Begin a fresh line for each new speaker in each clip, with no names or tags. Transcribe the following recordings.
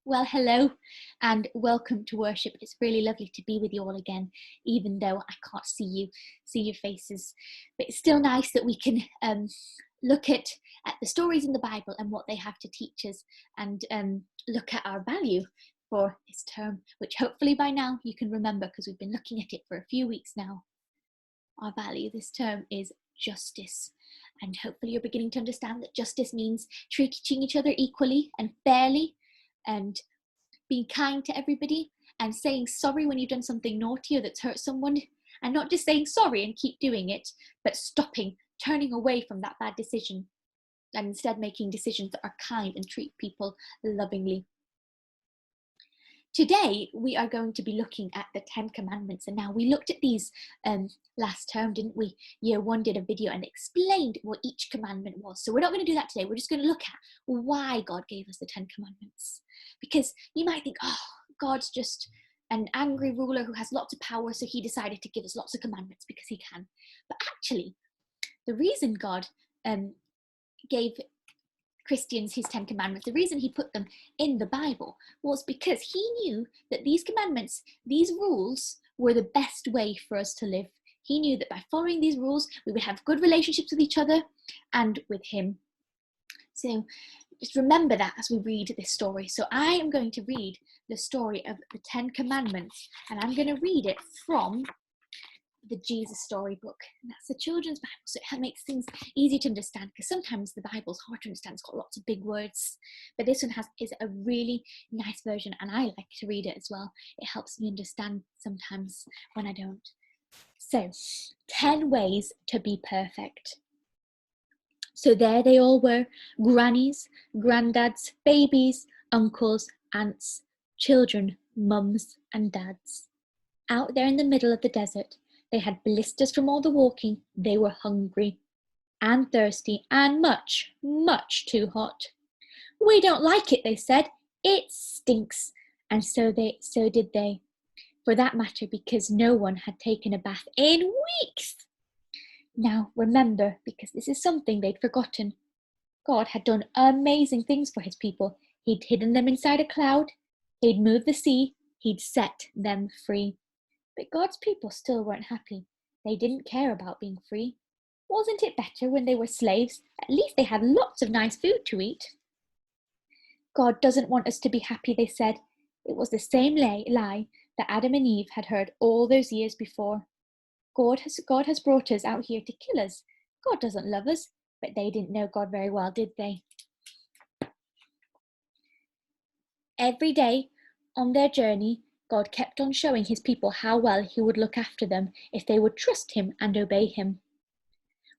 Well, hello and welcome to worship. It's really lovely to be with you all again, even though I can't see your faces. But it's still nice that we can look at the stories in the Bible and what they have to teach us, and look at our value for this term, which hopefully by now you can remember because we've been looking at it for a few weeks now. Our value this term is justice. And hopefully you're beginning to understand that justice means treating each other equally and fairly, and being kind to everybody, and saying sorry when you've done something naughty or that's hurt someone, and not just saying sorry and keep doing it, but stopping, turning away from that bad decision, and instead making decisions that are kind and treat people lovingly. Today, we are going to be looking at the 10 Commandments. And now we looked at these last term, didn't we? Year 1 did a video and explained what each commandment was. So we're not going to do that today. We're just going to look at why God gave us the 10 Commandments. Because you might think, oh, God's just an angry ruler who has lots of power, so he decided to give us lots of commandments because he can. But actually, the reason God gave Christians his 10 Commandments, the reason he put them in the Bible was because he knew that these commandments, these rules, were the best way for us to live. He knew that by following these rules, we would have good relationships with each other and with him. So just remember that as we read this story. So I am going to read the story of the 10 Commandments, and I'm going to read it from the Jesus Storybook. And that's the children's Bible, so it makes things easy to understand, because sometimes the Bible's hard to understand. It's got lots of big words, but this one is a really nice version, and I like to read it as well. It helps me understand sometimes when I don't. So, 10 ways to be perfect. So there they all were, grannies, granddads, babies, uncles, aunts, children, mums and dads. Out there in the middle of the desert, they had blisters from all the walking. They were hungry and thirsty and much, much too hot. We don't like it, they said. It stinks. And so did they. For that matter, because no one had taken a bath in weeks. Now remember, because this is something they'd forgotten, God had done amazing things for his people. He'd hidden them inside a cloud. He'd moved the sea. He'd set them free. But God's people still weren't happy. They didn't care about being free. Wasn't it better when they were slaves? At least they had lots of nice food to eat. God doesn't want us to be happy, they said. It was the same lie that Adam and Eve had heard all those years before. God has brought us out here to kill us. God doesn't love us. But they didn't know God very well, did they? Every day on their journey, God kept on showing his people how well he would look after them if they would trust him and obey him.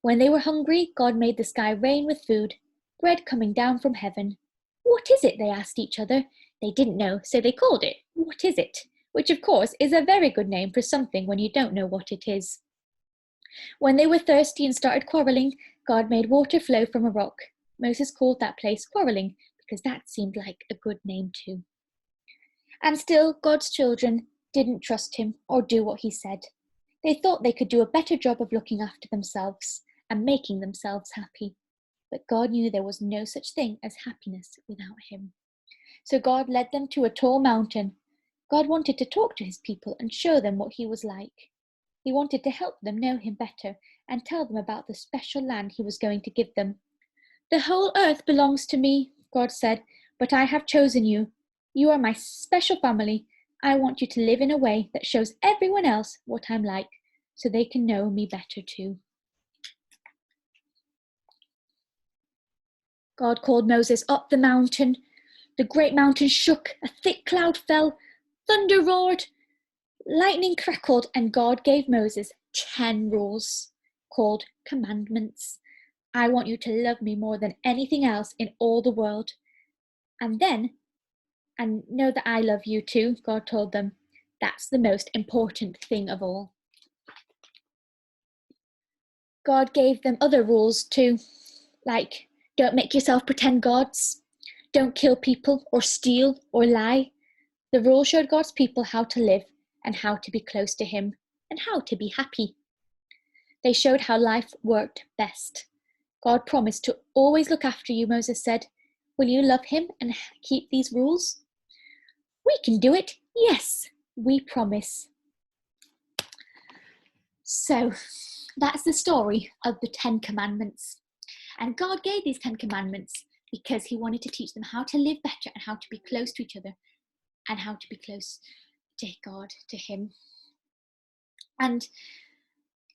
When they were hungry, God made the sky rain with food, bread coming down from heaven. What is it? They asked each other. They didn't know, so they called it, "What is it?" Which of course is a very good name for something when you don't know what it is. When they were thirsty and started quarrelling, God made water flow from a rock. Moses called that place Quarrelling because that seemed like a good name too. And still, God's children didn't trust him or do what he said. They thought they could do a better job of looking after themselves and making themselves happy. But God knew there was no such thing as happiness without him. So God led them to a tall mountain. God wanted to talk to his people and show them what he was like. He wanted to help them know him better and tell them about the special land he was going to give them. The whole earth belongs to me, God said, but I have chosen you. You are my special family. I want you to live in a way that shows everyone else what I'm like, so they can know me better too. God called Moses up the mountain. The great mountain shook, a thick cloud fell, thunder roared, lightning crackled, and God gave Moses 10 rules called commandments. I want you to love me more than anything else in all the world. And know that I love you too, God told them. That's the most important thing of all. God gave them other rules too, like don't make yourself pretend gods, don't kill people or steal or lie. The rules showed God's people how to live and how to be close to him and how to be happy. They showed how life worked best. God promised to always look after you, Moses said. Will you love him and keep these rules? We can do it. Yes, we promise. So that's the story of the 10 Commandments. And God gave these 10 Commandments because he wanted to teach them how to live better and how to be close to each other and how to be close to God, to him. And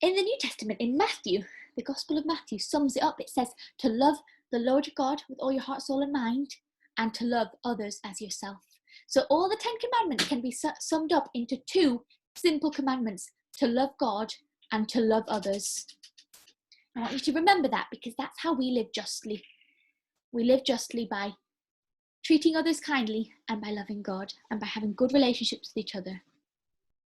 in the New Testament, in Matthew, the Gospel of Matthew sums it up. It says to love the Lord your God with all your heart, soul, and mind, and to love others as yourself. So all the 10 Commandments can be summed up into 2 simple commandments: to love God and to love others. I want you to remember that, because that's how we live justly. We live justly by treating others kindly and by loving God and by having good relationships with each other.